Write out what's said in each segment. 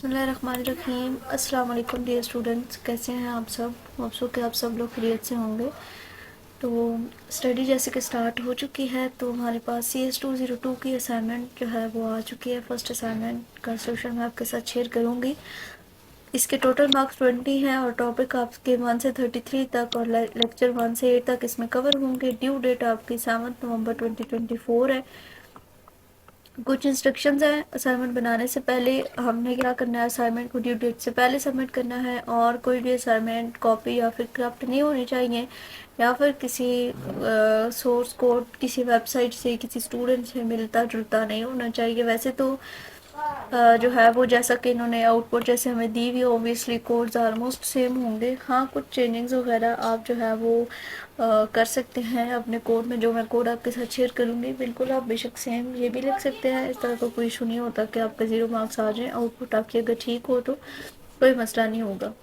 बिस्मिल्लाहिर्रहमानिर्रहीम। अस्सलाम वालेकुम डियर स्टूडेंट्स, कैसे हैं आप सब? होप सो कि आप सब लोग खैरियत से होंगे। तो स्टडी जैसे कि स्टार्ट हो चुकी है, तो हमारे पास CS202 की असाइनमेंट जो है वो आ चुकी है। फर्स्ट असाइनमेंट का सोल्यूशन मैं आपके साथ शेयर करूँगी। इसके टोटल मार्क्स 20 हैं और टॉपिक आपके 1 से 33 तक और लेक्चर 1 से 8 तक इसमें कवर होंगे। ड्यू डेट आपकी 7 नवंबर 2024 है। कुछ इंस्ट्रक्शंस हैं असाइनमेंट बनाने से पहले। हमने क्या करना है, असाइनमेंट को ड्यू डेट से पहले सबमिट करना है और कोई भी असाइनमेंट कॉपी या फिर क्राफ्ट नहीं होनी चाहिए या फिर किसी सोर्स कोड किसी वेबसाइट से किसी स्टूडेंट से मिलता जुलता नहीं होना चाहिए। वैसे तो जो है वो जैसा कि इन्होंने आउटपुट जैसे हमें दी हुई, ओबियसली कोड्स ऑलमोस्ट सेम होंगे। हाँ, कुछ चेंजिंग्स वगैरह आप जो है वो कर सकते हैं अपने कोड में। जो मैं कोड आपके साथ शेयर करूँगी बिल्कुल आप बेशक सेम ये भी लिख सकते हैं। इस तरह का कोई इशू नहीं होता कि आपका 0 मार्क्स आ जाए। आउटपुट आपकी अगर ठीक हो तो कोई मसला नहीं होगा।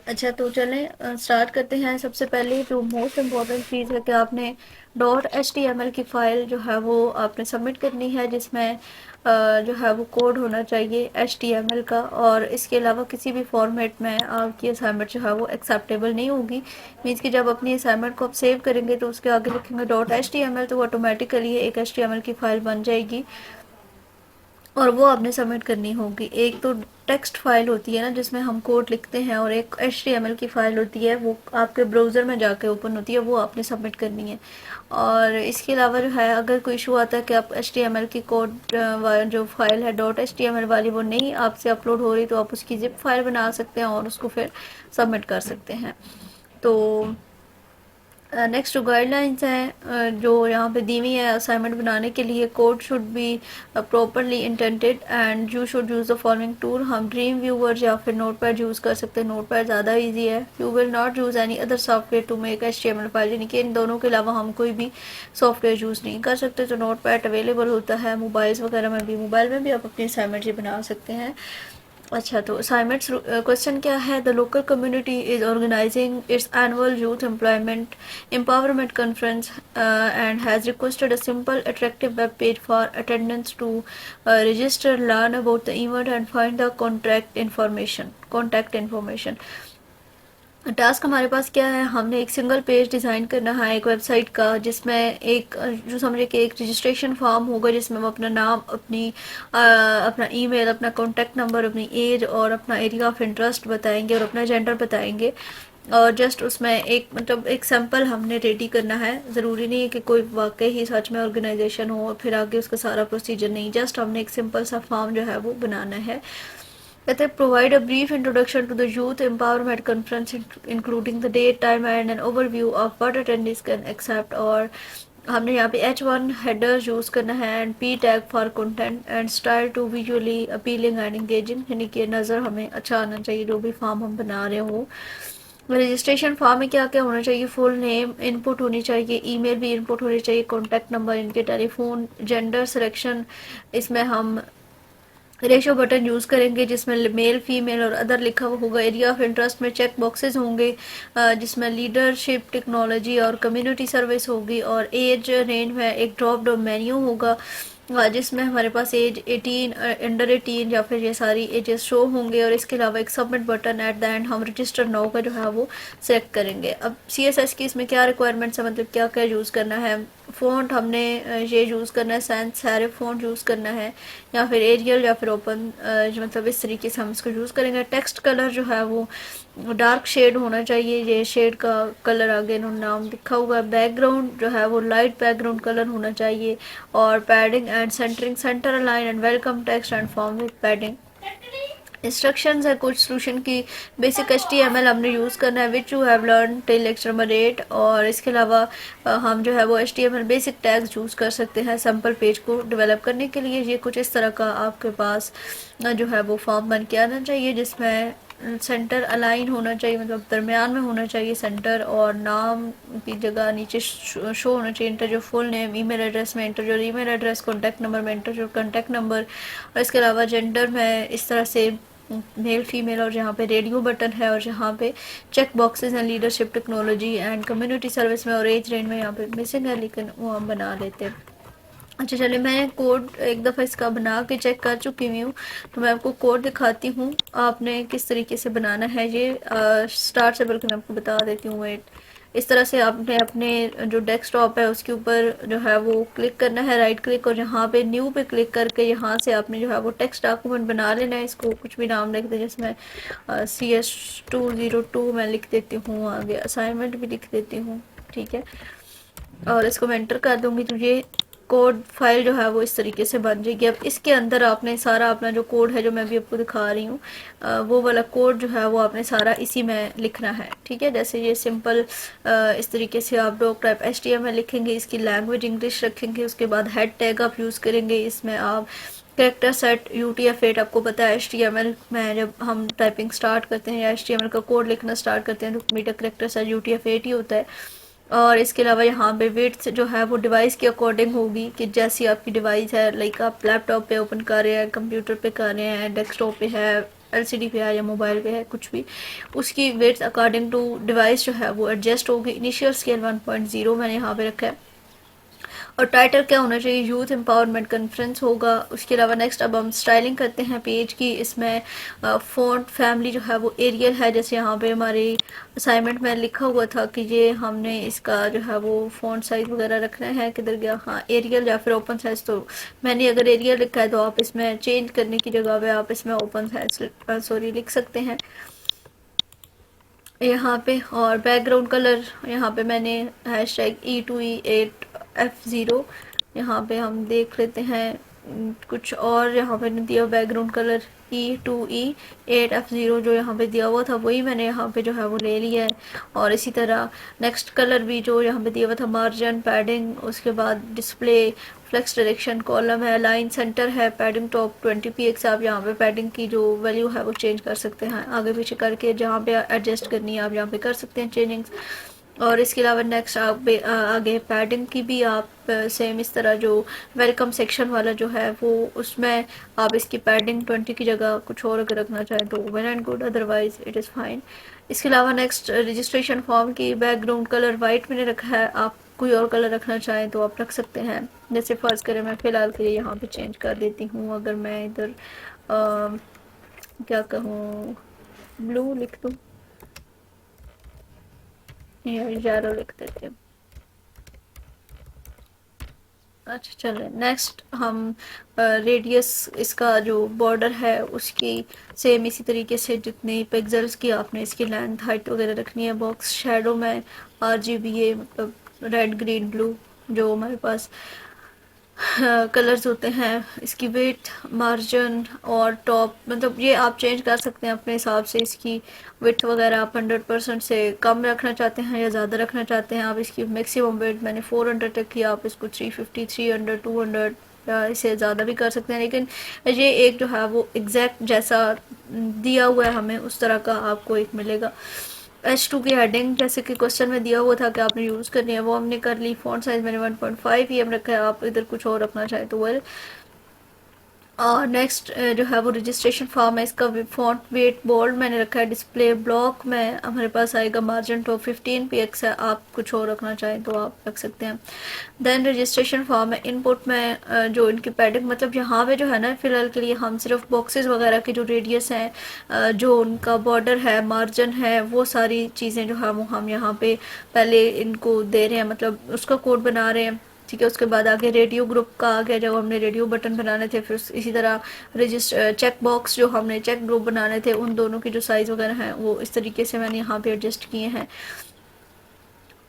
अच्छा, तो चलें स्टार्ट करते हैं। सबसे पहले जो मोस्ट इम्पॉर्टेंट चीज़ है कि आपने .html की फ़ाइल जो है वो आपने सबमिट करनी है, जिसमें जो है वो कोड होना चाहिए HTML का। और इसके अलावा किसी भी फॉर्मेट में आपकी असाइनमेंट जो है वो एक्सेप्टेबल नहीं होगी। मीन्स कि जब अपनी असाइनमेंट को आप सेव करेंगे तो उसके आगे लिखेंगे .html, तो ऑटोमेटिकली एक HTML की फ़ाइल बन जाएगी और वो आपने सबमिट करनी होगी। एक तो टेक्स्ट फाइल होती है ना जिसमें हम कोड लिखते हैं, और एक HTML की फ़ाइल होती है वो आपके ब्राउज़र में जाके ओपन होती है, वो आपने सबमिट करनी है। और इसके अलावा जो है अगर कोई इशू आता है कि आप HTML की कोड जो फाइल है .html वाली वो नहीं आपसे अपलोड हो रही, तो आप उसकी जिप फाइल बना सकते हैं और उसको फिर सबमिट कर सकते हैं। तो नेक्स्ट जो गाइडलाइंस हैं जो यहाँ पे दी हुई है असाइनमेंट बनाने के लिए, code should be properly intended and you should use the following tool. हम ड्रीम व्यूवर या फिर नोटपैड यूज़ कर सकते हैं। नोटपैड ज़्यादा इजी है। You will not use any other software to make HTML file, यानी कि इन दोनों के अलावा हम कोई भी सॉफ्टवेयर यूज़ नहीं कर सकते। तो नोटपैड अवेलेबल होता है मोबाइल्स वगैरह में भी, मोबाइल में भी आप अपनी असाइनमेंट ये बना सकते हैं। अच्छा, तो असाइनमेंट क्वेश्चन क्या है? The local community is organizing its annual youth employment empowerment conference and has requested a simple attractive web page for attendants to register, learn about the event and find the contact information। Task हमारे पास क्या है, हमने एक single page design करना है एक website का, जिसमें एक जो समझे कि एक रजिस्ट्रेशन फॉर्म होगा जिसमें हम अपना नाम, अपना ईमेल, अपना कॉन्टैक्ट नंबर, अपनी एज और अपना एरिया ऑफ इंटरेस्ट बताएंगे और अपना जेंडर बताएंगे। और जस्ट उसमें एक मतलब एक सैम्पल हमने रेडी करना है। ज़रूरी नहीं है कि कोई वाकई ही सच में ऑर्गेनाइजेशन हो फिर आगे उसका सारा प्रोसीजर नहीं, जस्ट हमने एक सिंपल सा फॉर्म जो है वो बनाना है। कहते हैं provide a brief introduction to the youth empowerment conference including the date, time and an overview of what attendance can accept. और हमने यहाँ पे H1 हेडर यूज़ करना है and P tag for content and style to visually appealing and engaging, यानी कि नज़र हमें अच्छा आना चाहिए जो भी फॉर्म हम बना रहे हो। रजिस्ट्रेशन फॉर्म में क्या क्या होना चाहिए? फुल नेम इनपुट होनी चाहिए, ईमेल भी इनपुट होनी चाहिए, कॉन्टैक्ट नंबर, इनके टेलीफोन, जेंडर सिलेक्शन इसमें हम रेशो बटन यूज़ करेंगे जिसमें मेल फीमेल और अदर लिखा हुआ होगा। एरिया ऑफ इंटरेस्ट में चेक बॉक्सेस होंगे जिसमें लीडरशिप, टेक्नोलॉजी और कम्युनिटी सर्विस होगी। और एज रेंज में एक ड्रॉप डाउन मेन्यू होगा जिसमें हमारे पास एज 18 अंडर 18 या फिर ये सारी एजेस शो होंगे। और इसके अलावा एक submit button at the end हम रजिस्टर नाउ का जो है वो सेलेक्ट करेंगे। अब CSS की इसमें क्या रिक्वायरमेंट्स है, मतलब क्या क्या यूज़ करना है? फ़ॉन्ट हमने ये यूज़ करना है, सैंस सेरिफ फ़ॉन्ट यूज़ करना है या फिर एरियल या फिर ओपन, मतलब इस तरीके से हम इसको यूज़ करेंगे। टेक्स्ट कलर जो है वो डार्क शेड होना चाहिए, ये शेड का कलर आगे इन्होंने नाम लिखा हुआ है। बैकग्राउंड जो है वो लाइट बैकग्राउंड कलर होना चाहिए। और padding and centering, center align and welcome text and form with padding. Instructions है कुछ सोल्यूशन की। बेसिक HTML हमने यूज़ करना है which you have learn till lecture number 8। और इसके अलावा हम जो है वो HTML बेसिक टैग्स यूज़ कर सकते हैं सैम्पल पेज को डेवलप करने के लिए। ये कुछ इस तरह का आपके पास जो है वो फॉर्म बन के आना चाहिए जिसमें सेंटर अलाइन होना चाहिए, मतलब दरमियान में होना चाहिए सेंटर, और नाम की जगह नीचे शो होना चाहिए। इंटर जो फुल नेम, ईमेल एड्रेस में इंटर जो ईमेल एड्रेस, कॉन्टैक्ट नंबर में इंटर जो कॉन्टैक्ट नंबर। और इसके अलावा जेंडर में इस तरह से मेल फीमेल, और जहाँ पे रेडियो बटन है और जहाँ पे चेक बॉक्सेस हैं leadership, technology and community service में। और एज रेंज में यहाँ पे मिसिंग है लेकिन वो हम बना लेते हैं। अच्छा चलिए, मैं कोड एक दफ़ा इसका बना के चेक कर चुकी हुई हूँ, तो मैं आपको कोड दिखाती हूँ आपने किस तरीके से बनाना है ये। स्टार्ट से बल्कि मैं आपको बता देती हूँ, वेट। इस तरह से आपने अपने जो डेस्कटॉप है उसके ऊपर जो है वो क्लिक करना है, राइट क्लिक, और यहाँ पे न्यू पे क्लिक करके यहाँ से आपने जो है वो टेक्स्ट डॉक्यूमेंट बना लेना है। इसको कुछ भी नाम लिख दे, जैसे मैं CS202 मैं लिख देती हूँ, आगे असाइनमेंट भी लिख देती हूँ, ठीक है। और इसको मैं एंटर कर दूंगी तो ये कोड फाइल जो है वो इस तरीके से बन जाएगी। अब इसके अंदर आपने सारा अपना जो कोड है जो मैं भी आपको दिखा रही हूँ, वो वाला कोड जो है वो आपने सारा इसी में लिखना है, ठीक है। जैसे ये सिंपल इस तरीके से आप डॉक टाइप HTML लिखेंगे, इसकी लैंग्वेज इंग्लिश रखेंगे, उसके बाद हेड टैग आप यूज़ करेंगे, इसमें आप कैरेक्टर सेट UTF-8, आपको पता है HTML में जब हम टाइपिंग स्टार्ट करते हैं या HTML का कोड लिखना स्टार्ट करते हैं तो मीटर कैरेक्टर सेट UTF-8 ही होता है। और इसके अलावा यहाँ पे विड्थ जो है वो डिवाइस के अकॉर्डिंग होगी, कि जैसी आपकी डिवाइस है, लाइक आप लैपटॉप पे ओपन कर रहे हैं, कंप्यूटर पे कर रहे हैं, डेस्कटॉप पे है, LCD पे है या मोबाइल पे है, कुछ भी, उसकी विड्थ अकॉर्डिंग टू डिवाइस जो है वो एडजस्ट होगी। इनिशियल स्केल 1.0 मैंने यहाँ पे रखा है। और टाइटल क्या होना चाहिए, यूथ एम्पावरमेंट कॉन्फ्रेंस होगा। उसके अलावा नेक्स्ट अब हम स्टाइलिंग करते हैं पेज की। इसमें फ़ॉन्ट फैमिली जो है वो एरियल है, जैसे यहाँ पे हमारी असाइनमेंट में लिखा हुआ था कि ये हमने इसका जो है वो फ़ॉन्ट साइज वगैरह रखना है, किधर गया, हाँ एरियल या फिर ओपन साइज। तो मैंने अगर एरियल लिखा है तो आप इसमें चेंज करने की जगह पे आप इसमें ओपन साइज सॉरी लिख सकते हैं यहाँ पे। और बैकग्राउंड कलर यहाँ पे मैंने #E2E8F0 यहाँ पे हम देख लेते हैं। कुछ और यहाँ पे नहीं दिया बैकग्राउंड कलर, E2E8F0 जो यहाँ पे दिया हुआ था वही मैंने यहाँ पे जो है वो ले लिया है। और इसी तरह नेक्स्ट कलर भी जो यहाँ पे दिया हुआ था, मार्जिन, पैडिंग, उसके बाद डिस्प्ले, फ्लेक्स डायरेक्शन, कॉलम है, लाइन सेंटर है, पैडिंग टॉप 20 px। आप यहाँ पे पैडिंग की जो वैल्यू है वो चेंज कर सकते हैं, आगे पीछे करके जहाँ पे एडजस्ट करनी है आप यहाँ पे कर सकते हैं चेंजिंग्स। और इसके अलावा नेक्स्ट आप आगे पैडिंग की भी आप सेम इस तरह जो वेलकम सेक्शन वाला जो है वो उसमें आप इसकी पैडिंग 20 की जगह कुछ और अगर रखना चाहें तो well and good, otherwise it is fine. इसके अलावा नेक्स्ट रजिस्ट्रेशन फॉर्म की बैकग्राउंड कलर वाइट मैंने रखा है, आप कोई और कलर रखना चाहें तो आप रख सकते हैं। जैसे फर्ज करें मैं फ़िलहाल के लिए यहाँ पे चेंज कर देती हूँ, अगर मैं इधर क्या कहूँ, ब्लू लिख दूँ या येलो लिख देती हूँ। अच्छा चले, नेक्स्ट हम रेडियस इसका जो बॉर्डर है उसकी सेम इसी तरीके से जितनी पिक्सेल्स की आपने इसकी लेंथ हाइट वगैरह रखनी है। बॉक्स शेडो में RGBA मतलब रेड ग्रीन ब्लू जो हमारे पास कलर्स होते हैं, इसकी विड्थ, मार्जिन और टॉप, मतलब ये आप चेंज कर सकते हैं अपने हिसाब से। इसकी विड्थ वगैरह आप 100% से कम रखना चाहते हैं या ज़्यादा रखना चाहते हैं आप। इसकी मैक्सिमम विड्थ मैंने 400 तक किया, आप इसको 350, 300, 200 या इसे ज़्यादा भी कर सकते हैं। लेकिन ये एक जो है वो एग्जैक्ट जैसा दिया हुआ है हमें उस तरह का आपको एक मिलेगा। H2 की हेडिंग जैसे कि क्वेश्चन में दिया हुआ था कि आपने यूज़ करनी है वो हमने कर ली। फॉन्ट साइज मैंने 1.5 EM रखा है, आप इधर कुछ और रखना चाहें तो वेल। और नेक्स्ट जो है वो रजिस्ट्रेशन फॉर्म है, इसका फॉन्ट वेट बोल्ड मैंने रखा है। डिस्प्ले ब्लॉक में हमारे पास आएगा, मार्जिन टॉप 15 px है, आप कुछ और रखना चाहें तो आप रख सकते हैं। देन रजिस्ट्रेशन फॉर्म है। इनपुट में जो इनकी पैडिंग, मतलब यहाँ पे जो है ना फ़िलहाल के लिए हम सिर्फ बॉक्सेस वगैरह की जो रेडियस हैं, जो उनका बॉर्डर है, मार्जिन है, वो सारी चीज़ें जो है वो हम यहाँ पे पहले इनको दे रहे हैं, मतलब उसका कोड बना रहे हैं, ठीक है। उसके बाद आगे रेडियो ग्रुप का आ गया, जब हमने रेडियो बटन बनाने थे। फिर इसी तरह रजिस्टर चेक बॉक्स जो हमने चेक ग्रुप बनाने थे, उन दोनों की जो साइज़ वगैरह हैं वो इस तरीके से मैंने यहाँ पे एडजस्ट किए हैं।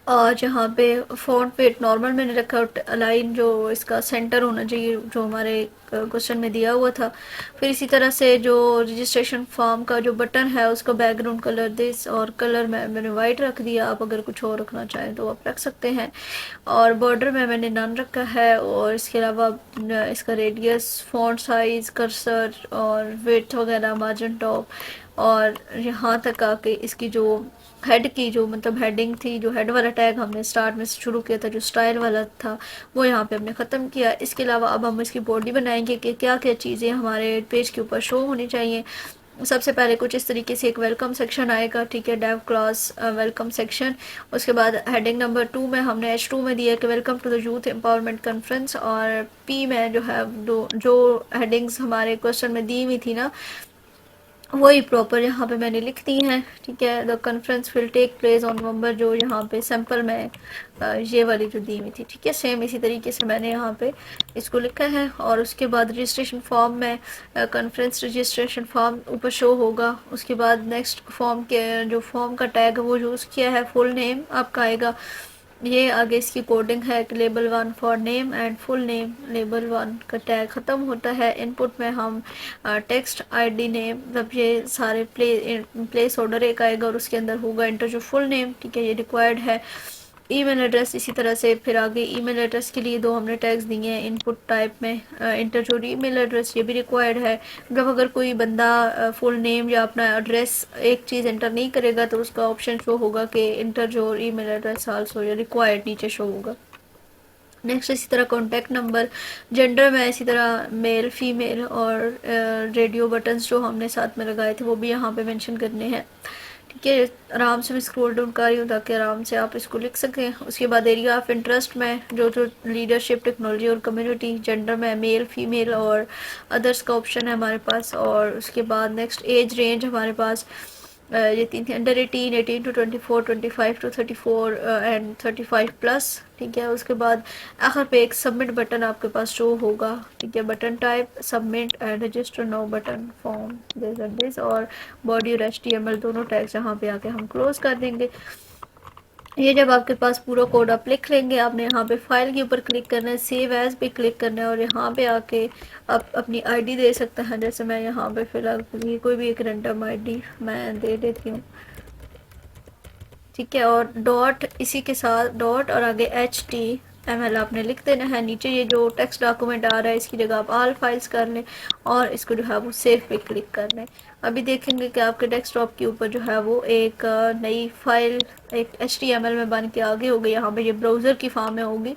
और जहाँ पे फॉन्ट वेट नॉर्मल मैंने रखा, अलाइन जो इसका सेंटर होना चाहिए जो हमारे क्वेश्चन में दिया हुआ था। फिर इसी तरह से जो रजिस्ट्रेशन फॉर्म का जो बटन है उसका बैकग्राउंड कलर दिस, और कलर में मैंने वाइट रख दिया, आप अगर कुछ और रखना चाहें तो आप रख सकते हैं। और बॉर्डर में मैंने नन रखा है। और इसके अलावा इसका रेडियस, फॉन्ट साइज, कर्सर और वेट वगैरह, मार्जिन टॉप, और यहाँ तक आके इसकी जो हेड की जो मतलब हेडिंग थी, जो हेड वाला टैग हमने स्टार्ट में शुरू किया था जो स्टाइल वाला था, वो यहाँ पे हमने ख़त्म किया। इसके अलावा अब हम इसकी बॉडी बनाएंगे कि क्या क्या चीज़ें हमारे पेज के ऊपर शो होनी चाहिए। सबसे पहले कुछ इस तरीके से एक वेलकम सेक्शन आएगा, ठीक है, डेव क्लास वेलकम सेक्शन। उसके बाद हेडिंग नंबर 2 में हमने H2 में दिया कि welcome to the youth empowerment conference, और P में जो है जो हेडिंग्स हमारे क्वेश्चन में दी हुई थी ना, वही प्रॉपर यहाँ पे मैंने लिख दी हैं, ठीक है। The conference will take place on November, जो यहाँ पे सैम्पल में ये वाली जो दी हुई थी, ठीक है, सेम इसी तरीके से मैंने यहाँ पे इसको लिखा है। और उसके बाद रजिस्ट्रेशन फॉर्म में कॉन्फ्रेंस रजिस्ट्रेशन फॉर्म ऊपर शो होगा। उसके बाद नेक्स्ट फॉर्म के जो फॉर्म का टैग है वो यूज़ किया है, फुल नेम आपका आएगा। ये आगे इसकी कोडिंग है कि label 1 for name and full name, label 1 का टैग ख़त्म होता है। इनपुट में हम टेक्स्ट आईडी नेम, जब ये सारे प्लेस ऑर्डर एक आएगा और उसके अंदर होगा इंटर जो फुल नेम, ठीक है, ये रिक्वायर्ड है। ईमेल एड्रेस इसी तरह से, फिर आगे ईमेल एड्रेस के लिए दो हमने टैग्स दिए हैं इनपुट टाइप में, इंटर जो ईमेल एड्रेस, ये भी रिक्वायर्ड है। जब अगर कोई बंदा फुल नेम या अपना एड्रेस एक चीज़ इंटर नहीं करेगा तो उसका ऑप्शन शो होगा कि इंटर जो ईमेल एड्रेस आल्सो, या रिक्वायर्ड नीचे शो होगा। नेक्स्ट इसी तरह कॉन्टैक्ट नंबर, जेंडर में इसी तरह मेल फीमेल, और रेडियो बटन्स जो हमने साथ में लगाए थे वो भी यहाँ पे मेंशन करने हैं, ठीक है। आराम से मैं स्क्रॉल डाउन कर रही हूँ ताकि आराम से आप इसको लिख सकें। उसके बाद एरिया ऑफ इंटरेस्ट में जो जो लीडरशिप, टेक्नोलॉजी और कम्युनिटी, जेंडर में मेल फीमेल और अदर्स का ऑप्शन है हमारे पास। और उसके बाद नेक्स्ट एज रेंज हमारे पास ये तीन थी, under 18, 18 to 24, 25 to 34 and 35 plus, ठीक है। उसके बाद आखिर पे एक सबमिट बटन आपके पास शो होगा, ठीक है। Button type submit and register no button form this and this, और बॉडी और HTML दोनों टैग्स यहाँ पे आके हम क्लोज कर देंगे। ये जब आपके पास पूरा कोड आप लिख लेंगे, आपने यहाँ पे फाइल के ऊपर क्लिक करना है, सेव एज पे क्लिक करना है, और यहाँ पे आके आप अपनी आईडी दे सकते हैं। जैसे मैं यहाँ पे फिलहाल कोई भी एक रैंडम आईडी मैं दे देती हूँ, ठीक है। और डॉट इसी के साथ डॉट और आगे HTML आपने लिख देना है। नीचे ये जो टेक्स्ट डॉक्यूमेंट आ रहा है इसकी जगह आप ऑल फाइल्स कर लें और इसको जो है वो सेव पे क्लिक कर लें। अभी देखेंगे कि आपके डेस्कटॉप के ऊपर जो है वो एक नई फाइल एक HTML में बन के आगे होगी। यहाँ पे ये ब्राउज़र की फॉर्म में होगी,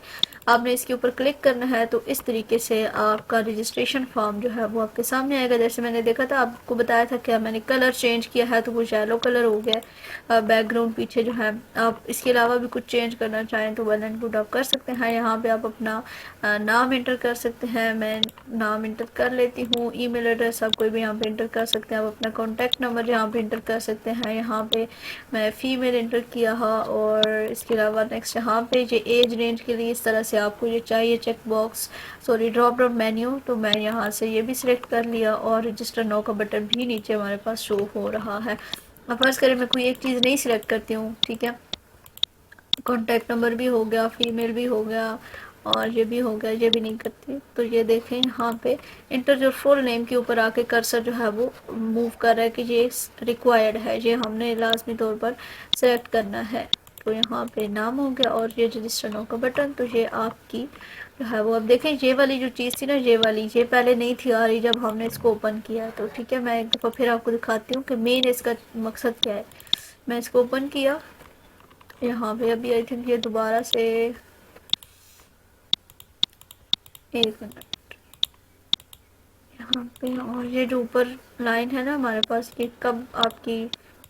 आपने इसके ऊपर क्लिक करना है तो इस तरीके से आपका रजिस्ट्रेशन फॉर्म जो है वो आपके सामने आएगा। जैसे मैंने देखा था, आपको बताया था कि मैंने कलर चेंज किया है तो वो येलो कलर हो गया बैकग्राउंड पीछे जो है। आप इसके अलावा भी कुछ चेंज करना चाहें तो वेल एंड गुड आप कर सकते हैं। यहाँ पे आप अपना नाम इंटर कर सकते हैं, मैं नाम इंटर कर लेती हूँ। ईमेल एड्रेस आप कोई भी यहाँ पे इंटर कर सकते हैं। आप अपना कॉन्टैक्ट नंबर यहाँ पे इंटर कर सकते हैं। यहाँ पे मैं फ़ीमेल इंटर किया है। और इसके अलावा नेक्स्ट यहाँ पे ये एज रेंज के लिए इस तरह से आपको ये चाहिए check box, sorry drop down menu, तो मैं यहाँ से ये भी सिलेक्ट कर लिया और रजिस्टर नो का बटन भी नीचे हमारे पास शो हो रहा है। अब फर्ज करें मैं कोई एक चीज़ नहीं सिलेक्ट करती हूँ, ठीक है, कॉन्टैक्ट नंबर भी हो गया, फीमेल भी हो गया और ये भी हो गया, ये भी नहीं करती, तो ये देखें यहाँ पे इंटर जो फुल नेम के ऊपर आके कर्सर जो है वो मूव कर रहा है कि ये रिक्वायर्ड है, ये हमने लाजमी तौर पर सेलेक्ट करना है। तो यहाँ पे नाम हो गया और ये रजिस्टर नो का बटन, तो ये आपकी जो है वो। अब देखें ये वाली जो चीज़ थी ना, ये वाली ये पहले नहीं थी आ रही जब हमने इसको ओपन किया, तो ठीक है मैं एक दफ़ा फिर आपको दिखाती हूँ कि मेन इसका मकसद क्या है। मैं इसको ओपन किया यहाँ पे, अभी आई थिंक ये दोबारा से, एक मिनट यहाँ पे, और ये जो ऊपर लाइन है ना हमारे पास कि कब आपकी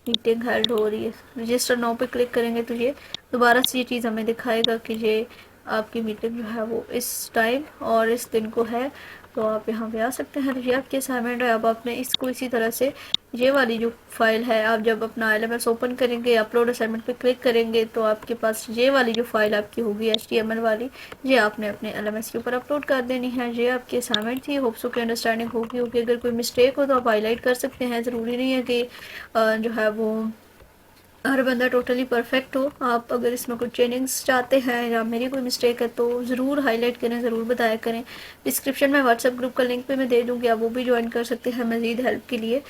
मीटिंग हेल्ड हो रही है, रजिस्टर नाउ पे क्लिक करेंगे तो ये दोबारा से ये चीज़ हमें दिखाएगा कि ये आपकी मीटिंग जो है वो इस टाइम और इस दिन को है, तो आप यहाँ पे आ सकते हैं। तो ये आपकी असाइनमेंट है। अब आपने इसको इसी तरह से ये वाली जो फाइल है, आप जब अपना LMS ओपन करेंगे, अपलोड असाइनमेंट पे क्लिक करेंगे तो आपके पास ये वाली जो फाइल आपकी होगी HTML वाली, ये आपने अपने LMS के ऊपर अपलोड कर देनी है। ये आपकी असाइनमेंट थी, होप्स की अंडरस्टैंडिंग होगी। अगर कोई मिस्टेक हो तो आप हाईलाइट कर सकते हैं, ज़रूरी नहीं है कि जो है वो हर बंदा टोटली परफेक्ट हो। आप अगर इसमें कुछ चेंजिंग्स चाहते हैं या मेरी कोई मिस्टेक है तो ज़रूर हाईलाइट करें, ज़रूर बताया करें। डिस्क्रिप्शन में व्हाट्सएप ग्रुप का लिंक भी मैं दे दूँगी, आप वो भी ज्वाइन कर सकते हैं मज़ीद हेल्प के लिए।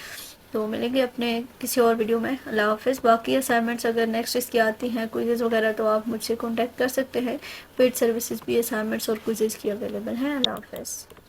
तो मिलेंगे अपने किसी और वीडियो में। अल्लाह हाफ़िज़। बाकी असाइनमेंट्स अगर नेक्स्ट इसकी आती हैं, क्विज़ेज़ वगैरह, तो आप मुझसे कॉन्टैक्ट कर सकते हैं। पेड सर्विसेज भी असाइनमेंट्स और क्विज़ेज़ की अवेलेबल हैं। अल्लाह हाफ़िज़।